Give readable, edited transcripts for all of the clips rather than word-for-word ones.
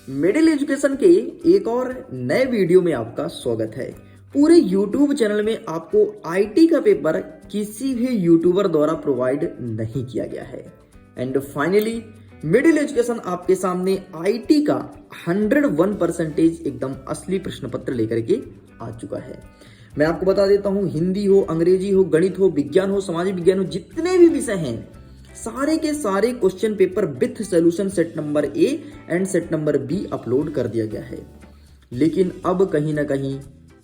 Middle education के एक और नए वीडियो में आपका स्वागत है। पूरे YouTube चैनल में आपको आईटी का पेपर किसी भी यूट्यूबर द्वारा प्रोवाइड नहीं किया गया है। एंड फाइनली मिडिल एजुकेशन आपके सामने आईटी का 101% एकदम असली प्रश्न पत्र लेकर के आ चुका है। मैं आपको बता देता हूं, हिंदी हो, अंग्रेजी हो, गणित हो, विज्ञान हो, सामाजिक विज्ञान हो, जितने भी विषय हैं सारे के सारे question paper with solution set number A and set number B upload कर दिया गया है। लेकिन अब कहीं ना कहीं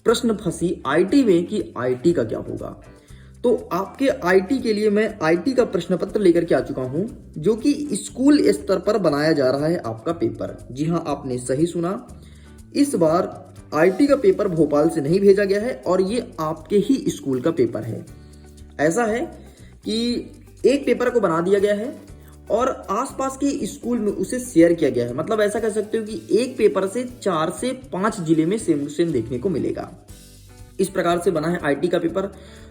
प्रश्न फंसी आईटी में कि आईटी का क्या होगा। तो आपके आईटी के लिए मैं आईटी का प्रश्न पत्र लेकर के आ चुका हूं, जो कि स्कूल स्तर पर बनाया जा रहा है आपका पेपर। जी हां, आपने सही सुना, इस बार आईटी का पेपर भोपाल से नहीं भेजा गया है और ये आपके ही स्कूल का पेपर है। ऐसा है कि एक पेपर को बना दिया गया है और आसपास के स्कूल में उसे शेयर किया गया है। मतलब ऐसा कह सकते हो कि एक पेपर से 4 से 5 जिले में सेम टू सेम देखने को मिलेगा। इस प्रकार से बना है आईटी का पेपर।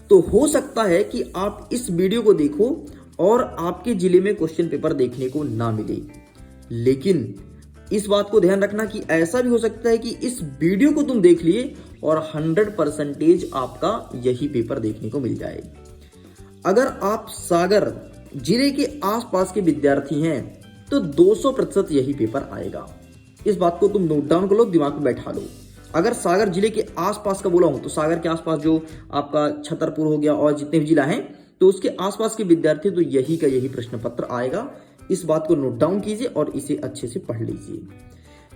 तो हो सकता है कि आप इस वीडियो को देखो और आपके जिले में क्वेश्चन पेपर देखने को ना मिले। लेकिन इस बात को ध्यान रखना कि ऐसा भी हो सकता है कि इस वीडियो को तुम देख लिए और 100% आपका यही पेपर देखने को मिल जाए। अगर आप सागर जिले के आसपास के विद्यार्थी हैं तो 200% यही पेपर आएगा। इस बात को तुम नोट डाउन कर लो, दिमाग में बैठा लो। अगर सागर जिले के आसपास का बोला हूं तो सागर के आसपास जो आपका छतरपुर हो गया और जितने भी जिला हैं तो उसके आसपास के विद्यार्थी तो यही का यही प्रश्न पत्र आएगा। इस बात को नोट डाउन कीजिए और इसे अच्छे से पढ़ लीजिए।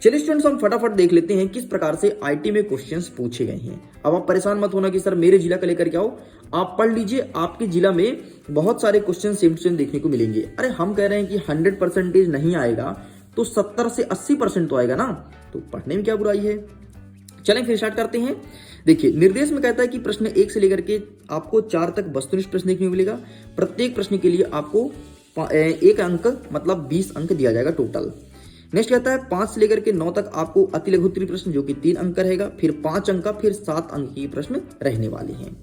चलिए स्टूडेंट्स, हम फटाफट देख लेते हैं किस प्रकार से आईटी में क्वेश्चंस पूछे गए हैं। अब आप परेशान मत होना कि सर मेरे जिला का लेकर के आओ, आप पढ़ लीजिए। आपके जिला में बहुत सारे क्वेश्चन सेम टू सेम देखने को मिलेंगे। अरे हम कह रहे हैं कि 100% नहीं आएगा तो 70 से 80% तो आएगा ना, तो पढ़ने में क्या बुराई है। चलें फिर स्टार्ट करते हैं। देखिए, निर्देश में कहता है कि प्रश्न 1 से लेकर के आपको 4 तक वस्तुनिष्ठ प्रश्न देखने को मिलेगा। प्रत्येक प्रश्न के लिए आपको 1 अंक मतलब 20 अंक दिया जाएगा टोटल। नेक्स्ट कहता है 5 से लेकर के 9 तक आपको अति लघु उत्तरीय प्रश्न जो कि 3 अंक का रहेगा, फिर 5 अंक का, फिर 7 अंक के प्रश्न रहने वाले हैं।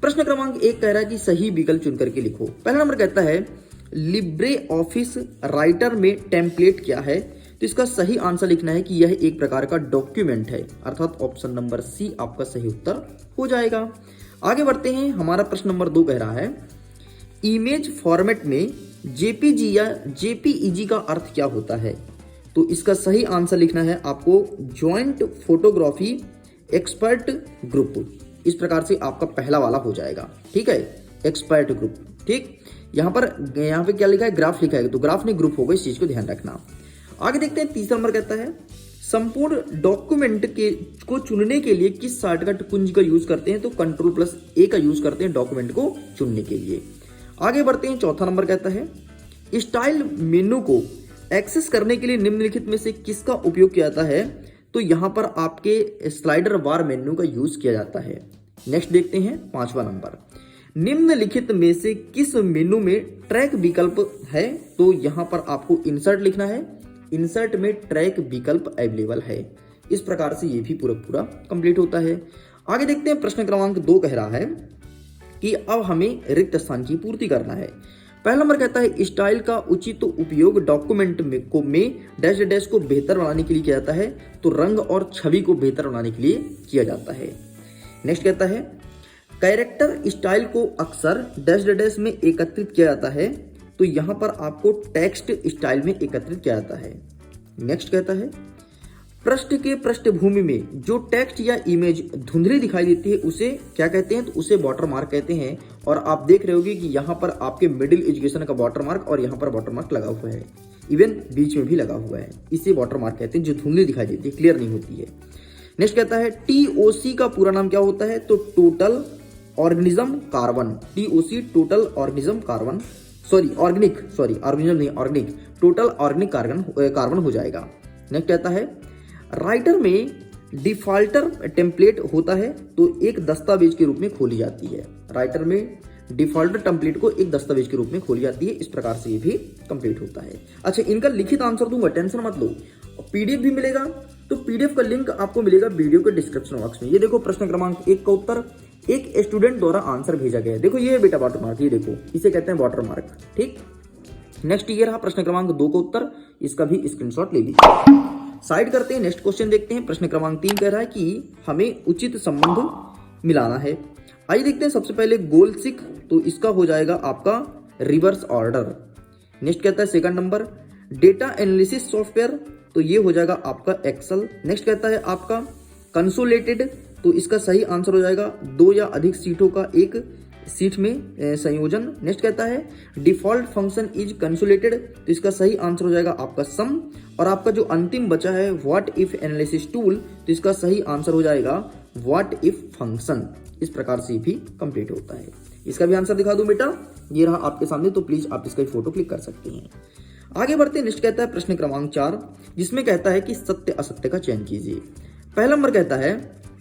प्रश्न क्रमांक 1 कह रहा है कि सही विकल्प चुन करके लिखो। पहला नंबर कहता है लिब्रे ऑफिस राइटर में टेम्पलेट क्या है, तो इसका सही आंसर लिखना है कि यह एक प्रकार का डॉक्यूमेंट है, अर्थात ऑप्शन नंबर सी आपका सही उत्तर हो जाएगा। आगे बढ़ते हैं। हमारा प्रश्न नंबर 2 कह रहा है इमेज फॉर्मेट में जेपीजी या जेपीईजी का अर्थ क्या होता है, तो इसका सही आंसर लिखना है आपको ज्वाइंट फोटोग्राफी एक्सपर्ट ग्रुप। इस प्रकार से आपका पहला वाला हो जाएगा। ठीक है, एक्सपर्ट ग्रुप। ठीक, यहाँ पे क्या लिखा है, ग्राफ लिखा है, तो ग्राफ नहीं ग्रुप होगा, इस चीज को ध्यान रखना। आगे देखते हैं। तीसरा नंबर कहता है संपूर्ण डॉक्यूमेंट को चुनने के लिए किस शॉर्टकट कुंजी का यूज करते हैं, तो Ctrl+A का यूज करते हैं डॉक्यूमेंट को चुनने के लिए। आगे बढ़ते हैं। चौथा नंबर कहता है स्टाइल मेनू को एक्सेस करने के लिए निम्नलिखित में से किसका उपयोग किया जाता है, तो यहां पर आपके स्लाइडर बार मेन्यू का यूज किया जाता है। नेक्स्ट देखते हैं। 5वां नंबर, निम्नलिखित में से किस मेनू में ट्रैक विकल्प है, तो यहां पर आपको इंसर्ट लिखना है। इंसर्ट में ट्रैक विकल्प अवेलेबल है। इस प्रकार से ये भी पूरा कंप्लीट होता है। आगे देखते हैं। प्रश्न क्रमांक 2 कह रहा है कि अब हमें रिक्त स्थान की पूर्ति करना है। पहला नंबर कहता है स्टाइल का उचित उपयोग डॉक्यूमेंट में डैश डैश को बेहतर बनाने के लिए किया जाता है, तो रंग और छवि को बेहतर बनाने के लिए किया जाता है। नेक्स्ट कहता है कैरेक्टर स्टाइल को अक्सर डैश डैश में एकत्रित किया जाता है, तो यहां पर आपको टेक्स्ट स्टाइल में एकत्रित किया जाता है। नेक्स्ट कहता है पृष्ठ के पृष्ठभूमि में जो टेक्स्ट या इमेज धुंधली दिखाई देती है उसे क्या कहते हैं, तो उसे वाटरमार्क कहते हैं। और आप देख रहे होगे कि यहाँ पर आपके मिडिल एजुकेशन का वाटरमार्क और यहाँ पर वाटरमार्क लगा हुआ है, इवन बीच में भी लगा हुआ है। इसे वाटरमार्क कहते हैं जो धुंधली दिखाई देती है, क्लियर नहीं होती है। नेक्स्ट कहता है TOC का पूरा नाम क्या होता है, तो total organism carbon. TOC total organism carbon, organic total organic carbon हो जाएगा। नेक्स्ट कहता है राइटर में डिफॉल्टर टेम्पलेट होता है, तो एक दस्तावेज के रूप में खोली जाती है। राइटर में डिफॉल्टर टेम्पलेट को एक दस्तावेज के रूप में खोली जाती है। इस प्रकार से ये भी कंप्लीट होता है। अच्छा, इनका लिखित आंसर दूंगा, टेंशन मत लो। पीडीएफ भी मिलेगा, तो पीडीएफ का लिंक आपको मिलेगा वीडियो के डिस्क्रिप्शन बॉक्स में। ये देखो प्रश्न क्रमांक 1 का उत्तर एक स्टूडेंट द्वारा आंसर भेजा गया है। देखो ये है बेटा वाटरमार्क, ये देखो इसे कहते हैं वाटरमार्क। ठीक, नेक्स्ट ये रहा प्रश्न क्रमांक 2 का उत्तर, इसका भी स्क्रीनशॉट ले लीजिए। साइड करते हैं, नेक्स्ट क्वेश्चन देखते हैं। प्रश्न क्रमांक 3 कह रहा है कि हमें उचित संबंध मिलाना है। आइए देखते हैं। सबसे पहले गोल सिक, तो इसका हो जाएगा आपका रिवर्स ऑर्डर। नेक्स्ट कहता है second number data analysis software, तो ये हो जाएगा आपका एक्सेल। नेक्स्ट कहता है आपका कंसोलेटेड, तो इसका सही आंसर हो जाएगा 2 या अधिक सीटों का एक सीट में संयोजन। नेक्स्ट कहता है डिफॉल्ट फंक्शन इज कंसोलेटेड, तो इसका सही आंसर हो जाएगा आपका सम। और आपका जो अंतिम बचा है व्हाट इफ एनालिसिस टूल, तो इसका सही आंसर हो जाएगा व्हाट इफ फंक्शन। इस प्रकार से भी कंप्लीट होता है। इसका भी आंसर दिखा दूं बेटा, ये रहा आपके सामने, तो प्लीज आप इसका फोटो क्लिक कर सकते हैं। आगे बढ़ते हैं। नेक्स्ट कहता है प्रश्न क्रमांक 4, जिसमें कहता है कि सत्य असत्य का चयन कीजिए। पहला नंबर कहता है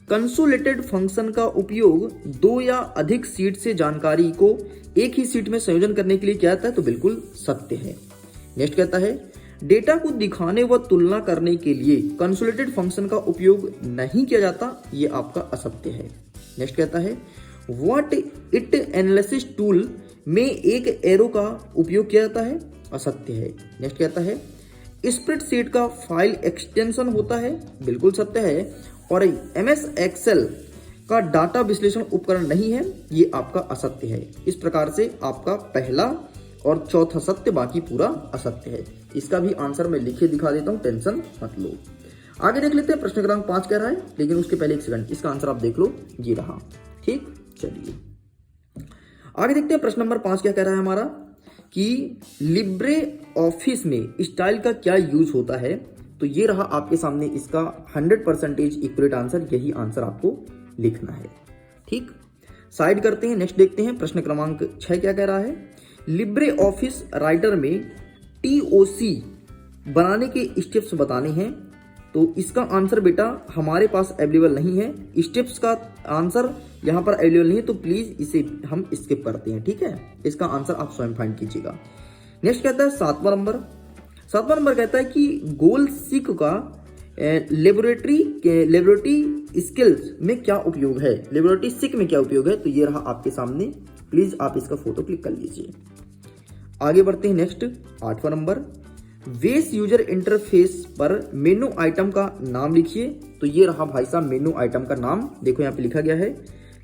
कंसोलेटेड फंक्शन का उपयोग 2 या अधिक सीट से जानकारी को एक ही सीट में संयोजन करने के लिए किया जाता है, तो बिल्कुल सत्य है। नेक्स्ट कहता है डेटा को दिखाने व तुलना करने के लिए कंसोलेटेड फंक्शन का उपयोग नहीं किया जाता, ये आपका असत्य है। नेक्स्ट कहता है व्हाट इट एनालिसिस टूल में एक एरो का उपयोग किया जाता है, असत्य है। नेक्स्ट कहता है स्प्रेडशीट का फाइल एक्सटेंशन होता है, बिल्कुल सत्य है। और एमएस एक्सेल का डाटा विश्लेषण उपकरण नहीं है, ये आपका असत्य है। इस प्रकार से आपका पहला और चौथा सत्य, बाकी पूरा असत्य है। इसका भी आंसर मैं लिखे दिखा देता हूं, टेंशन मत लो। आगे देख लेते हैं। प्रश्न क्रमांक 5 कह रहा है, लेकिन उसके पहले एक सेकंड, इसका आंसर आप देख लो, ये रहा। ठीक, चलिए आगे देखते हैं। प्रश्न नंबर 5 क्या कह रहा है हमारा कि लिब्रे ऑफिस में स्टाइल का क्या यूज होता है, तो ये रहा आपके सामने इसका 100% एक्यूरेट आंसर, यही आंसर आपको लिखना है। ठीक, साइड करते हैं। नेक्स्ट देखते हैं। प्रश्न क्रमांक 6 क्या कह रहा है, लिब्रे ऑफिस राइटर में TOC बनाने के स्टेप्स बताने हैं, तो इसका आंसर बेटा हमारे पास अवेलेबल नहीं है। स्टेप्स का आंसर यहाँ पर अवेलेबल नहीं है, तो प्लीज इसे हम स्किप करते हैं। ठीक है, इसका आंसर आप स्वयं फाइंड कीजिएगा। नेक्स्ट कहता है 7वां नंबर कहता है कि गोल सिक का लेबोरेटरी स्किल्स में क्या उपयोग है, लेबोरेटरी सिक में क्या उपयोग है, तो ये रहा आपके सामने, प्लीज आप इसका फोटो क्लिक कर लीजिए। आगे बढ़ते हैं। नेक्स्ट 8वां नंबर वेस यूजर इंटरफेस पर मेनू आइटम का नाम लिखिए, तो ये रहा भाई साहब मेनू आइटम का नाम, देखो यहाँ पे लिखा गया है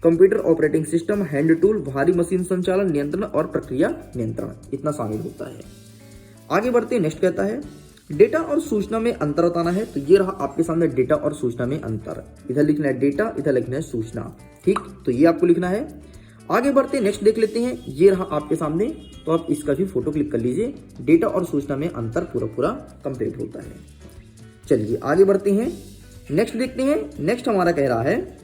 computer operating system, hand tool, भारी मशीन संचालन, नियंत्रण और प्रक्रिया नियंत्रण, इतना शामिल होता है। आगे बढ़ते हैं। नेक्स्ट कहता है डेटा और सूचना में अंतर बताना है, तो ये रहा आपके सामने डेटा और सूचना में अंतर, इधर लिखना है डेटा, इधर लिखना है सूचना। ठीक, तो ये आपको लिखना है। आगे बढ़ते हैं। नेक्स्ट देख लेते हैं, ये रहा आपके सामने, तो आप इसका भी फोटो क्लिक कर लीजिए। डेटा और सूचना में अंतर पूरा कंप्लीट होता है। चलिए आगे बढ़ते हैं। नेक्स्ट देखते हैं। नेक्स्ट हमारा कह रहा है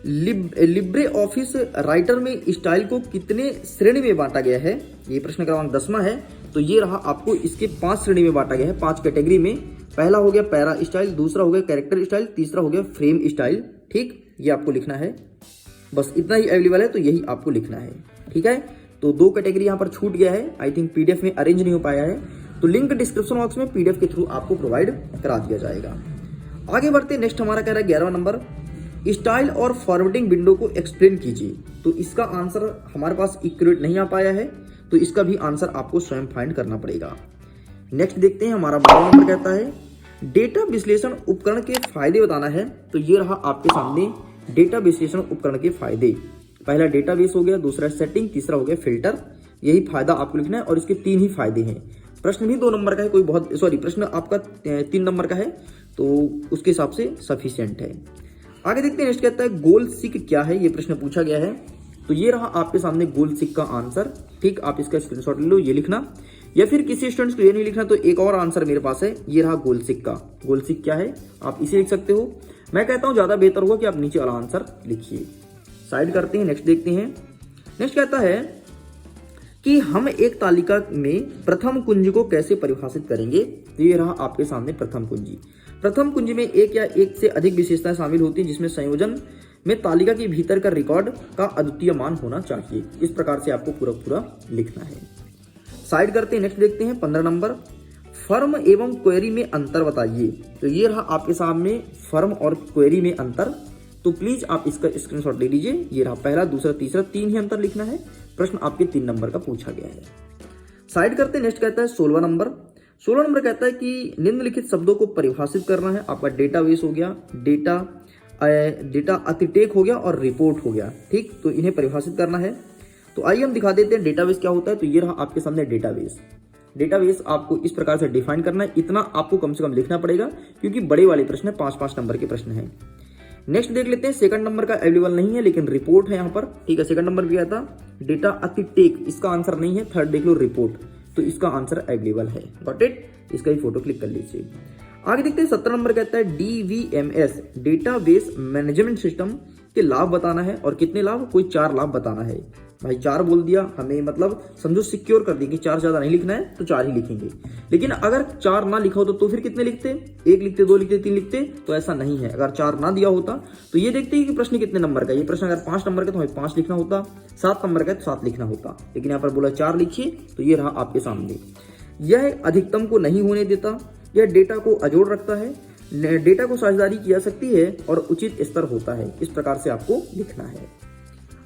लिब्रे ऑफिस राइटर में स्टाइल को कितने श्रेणी में बांटा गया है, ये प्रश्न क्रमांक 10वां है, तो ये रहा आपको इसके 5 श्रेणी में बांटा गया है, 5 कैटेगरी में। पहला हो गया पैरा स्टाइल, दूसरा हो गया कैरेक्टर स्टाइल, तीसरा हो गया फ्रेम स्टाइल। ठीक, ये आपको लिखना है, बस इतना ही अवेलेबल है, तो यही आपको लिखना है। ठीक है, तो 2 कैटेगरी यहाँ पर छूट गया है, आई थिंक PDF में अरेंज नहीं हो पाया है, तो लिंक डिस्क्रिप्शन बॉक्स में PDF के थ्रू आपको प्रोवाइड करा दिया जाएगा। आगे बढ़ते। नेक्स्ट हमारा कह रहा है 11वां नंबर स्टाइल और फॉरवर्डिंग विंडो को एक्सप्लेन कीजिए, तो इसका आंसर हमारे पास एक्यूरेट नहीं आ पाया है, तो इसका भी आंसर आपको स्वयं फाइंड करना पड़ेगा। नेक्स्ट देखते हैं। हमारा 12वां नंबर कहता है डेटा विश्लेषण उपकरण के फायदे बताना है, तो ये रहा आपके सामने डेटा विश्लेषण उपकरण के फायदे। पहला डेटाबेस हो गया, दूसरा सेटिंग, तीसरा हो गया फिल्टर, यही फायदा आपको लिखना है, और इसके 3 ही फायदे हैं। प्रश्न भी 2 नंबर का है, प्रश्न आपका 3 नंबर का है, तो उसके हिसाब से सफिशिएंट है। आगे देखते हैं। नेक्स्ट कहता है गोल सिक क्या है, ये प्रश्न पूछा गया है, तो ये रहा आपके सामने गोल सिक का आंसर। ठीक, आप इसका स्क्रीनशॉट ले लो, ये लिखना, या फिर किसी स्टूडेंट्स को ये नहीं लिखना तो एक और आंसर मेरे पास है, ये रहा गोल सिक का। गोल सिक क्या है आप इसे लिख सकते हो, मैं कहता हूं ज्यादा बेहतर होगा कि आप नीचे वाला आंसर लिखिए। साइड करते हैं। नेक्स्ट देखते हैं। नेक्स्ट कहता है कि हम एक तालिका में प्रथम कुंजी को कैसे परिभाषित करेंगे, तो ये रहा आपके सामने प्रथम कुंजी। प्रथम कुंजी में एक या एक से अधिक विशेषताएं शामिल होती हैं, जिसमें संयोजन में तालिका के भीतर का रिकॉर्ड का अद्वितीय मान होना चाहिए। इस प्रकार से आपको पूरा लिखना है। साइड करते हैं। नेक्स्ट देखते हैं 15 नंबर फर्म एवं क्वेरी में अंतर बताइए, तो ये रहा आपके सामने फर्म और क्वेरी में अंतर, तो प्लीज आप इसका स्क्रीनशॉट ले लीजिए। ये रहा पहला, दूसरा, तीसरा, 3 ही अंतर लिखना है। प्रश्न आपके 3 नंबर का पूछा गया है। साइड करते हैं। नेक्स्ट कहता है 16वां नंबर 16 नंबर कहता है कि निम्नलिखित शब्दों को परिभाषित करना है। आपका डेटाबेस हो गया, डेटा अतिटेक हो गया और रिपोर्ट हो गया। ठीक, तो इन्हें परिभाषित करना है। तो आइए हम दिखा देते हैं डेटाबेस क्या होता है। तो ये रहा आपके सामने डेटाबेस। डेटाबेस आपको इस प्रकार से डिफाइन करना है, इतना आपको कम से कम लिखना पड़ेगा क्योंकि बड़े वाले प्रश्न 5-5 नंबर के प्रश्न हैं। नेक्स्ट देख लेते हैं, सेकंड नंबर का अवेलेबल नहीं है लेकिन रिपोर्ट है यहाँ पर। ठीक है, सेकंड नंबर भी आता डेटा अतिटेक, इसका आंसर नहीं है। थर्ड देख लो रिपोर्ट, तो इसका आंसर अवेलेबल है। गॉट इट, इसका ही फोटो क्लिक कर लीजिए। आगे देखते हैं 17 नंबर कहता है DVMS डेटाबेस मैनेजमेंट सिस्टम के लाभ बताना है। और कितने लाभ? कोई 4 लाभ बताना है। भाई 4 बोल दिया हमें, मतलब समझो सिक्योर कर दिया कि 4 ज्यादा नहीं लिखना है तो 4 ही लिखेंगे। लेकिन अगर 4 ना लिखा होता तो फिर कितने लिखते? 1 लिखते, 2 लिखते, 3 लिखते? तो ऐसा नहीं है। अगर 4 ना दिया होता तो ये देखते हैं कि प्रश्न कितने नंबर का। ये प्रश्न अगर 5 नंबर का तो हमें 5 लिखना होता, 7 नंबर का तो 7 लिखना होता। लेकिन यहाँ पर बोला 4 लिखिए, तो ये रहा आपके सामने। यह अधिकतम को नहीं होने देता, यह डेटा को अजोड़ रखता है, डेटा को साझेदारी की जा सकती है और उचित स्तर होता है। इस प्रकार से आपको लिखना है।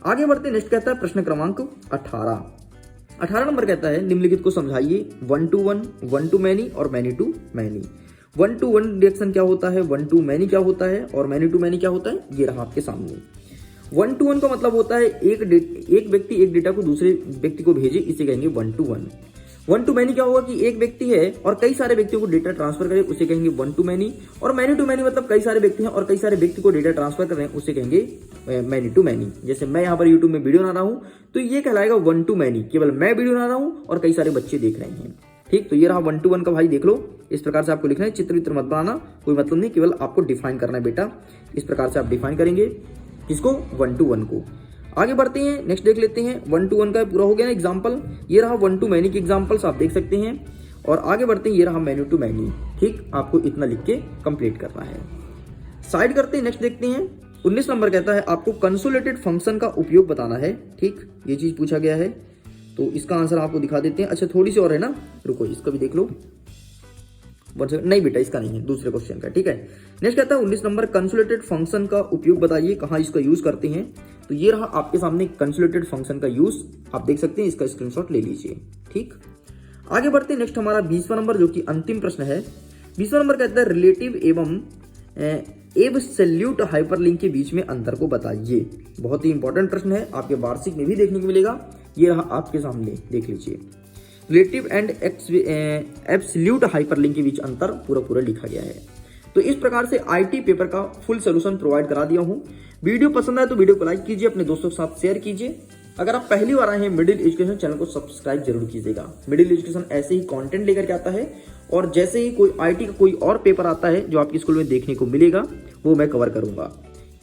आगे बढ़ते, नेक्स्ट कहता है प्रश्न क्रमांक 18 नंबर कहता है निम्नलिखित को समझाइए। 1 to 1, 1 to many और many to many। 1 to 1 reaction क्या होता है, 1 to many क्या होता है और many to many क्या होता है, ये रहा आपके सामने। 1 to 1 का मतलब होता है एक व्यक्ति एक डेटा को दूसरे व्यक्ति को भेजे, इसे कहेंगे 1 to 1। 1 to many क्या होगा कि एक व्यक्ति है और कई सारे व्यक्तियों को डेटा ट्रांसफर करे, उसे कहेंगे 1 to many। और many to many मतलब कई सारे व्यक्ति हैं और कई सारे व्यक्ति को डेटा ट्रांसफर कर रहे हैं, उसे कहेंगे many to many। जैसे मैं यहाँ पर यूट्यूब में वीडियो बना रहा हूँ तो ये कहलाएगा 1 to many, केवल मैं वीडियो बना रहा हूँ और कई सारे बच्चे देख रहे हैं। ठीक, तो ये रहा 1 to 1 का। भाई देख लो, इस प्रकार से आपको लिखना है। चित्र वित्र मत बनाना, कोई मतलब नहीं, केवल आपको डिफाइन करना है बेटा। इस प्रकार से आप डिफाइन करेंगे किसको, 1 to 1 को। आगे बढ़ते हैं, नेक्स्ट देख लेते हैं। 1 to 1 का पूरा हो गया ना एग्जाम्पल। ये रहा 1 to many के एग्जाम्पल्स आप देख सकते हैं। और आगे बढ़ते हैं, ये रहा many to many। ठीक, आपको इतना लिख के कंप्लीट करना है। साइड करते हैं, नेक्स्ट देखते हैं। 19 नंबर कहता है आपको कंसोलिडेटेड फंक्शन का उपयोग बताना है। ठीक, ये चीज पूछा गया है तो इसका आंसर आपको दिखा देते हैं। अच्छा, थोड़ी सी और है ना, रुको इसका भी देख लो। नहीं बेटा, इसका नहीं है, दूसरे क्वेश्चन का। ठीक है, नेक्स्ट कहता है 19 नंबर कंसोलिडेटेड फंक्शन का उपयोग बताइए, कहां इसका यूज करते हैं। तो ये रहा आपके सामने कंसोलिडेटेड फंक्शन का यूज, आप देख सकते हैं, इसका स्क्रीनशॉट ले लीजिए। ठीक, आगे बढ़ते हैं, नेक्स्ट हमारा 20वां नंबर जो कि अंतिम प्रश्न है। 20वां नंबर कहता है रिलेटिव एवं एब्सोल्यूट हाइपरलिंक के बीच में अंतर को बताइए। बहुत ही इंपॉर्टेंट प्रश्न है, आपके वार्षिक में भी देखने को मिलेगा। ये रहा आपके सामने, देख लीजिए। रिलेटिव एंड एब्सोल्यूट हाइपरलिंक के बीच अंतर पूरा लिखा गया है। तो इस प्रकार से आईटी पेपर का फुल सोल्यूशन प्रोवाइड करा दिया हूं। वीडियो पसंद आए तो वीडियो को लाइक कीजिए, अपने दोस्तों के साथ शेयर कीजिए। अगर आप पहली बार आए हैं मिडिल एजुकेशन चैनल को सब्सक्राइब जरूर कीजिएगा। मिडिल एजुकेशन ऐसे ही कंटेंट लेकर के आता है और जैसे ही कोई आईटी का कोई और पेपर आता है जो आपके स्कूल में देखने को मिलेगा वो मैं कवर करूंगा।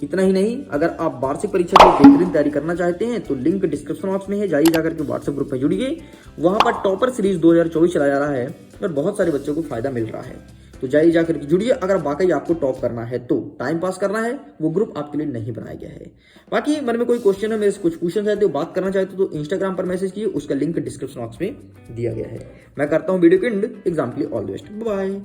इतना ही नहीं, अगर आप वार्षिक परीक्षा की बेहतरीन तैयारी करना चाहते हैं तो लिंक डिस्क्रिप्शन बॉक्स में है, जाइए जाकर के व्हाट्सएप ग्रुप में जुड़िए। वहां पर टॉपर सीरीज 2024 चलाया जा रहा है और बहुत सारे बच्चों को फायदा मिल रहा है, तो जाइए जाकर के जुड़िए। अगर वाकई आपको टॉप करना है तो टाइम पास करना है, वो ग्रुप आपके लिए नहीं बनाया गया है। बाकी मन में कोई क्वेश्चन है, मेरे से कुछ पूछना चाहते हो, बात करना चाहते हो तो इंस्टाग्राम पर मैसेज कीजिए, उसका लिंक डिस्क्रिप्शन बॉक्स में दिया गया है। मैं करता हूँ वीडियो के एंड। एग्जाम के लिए ऑल द बेस्ट, बाय।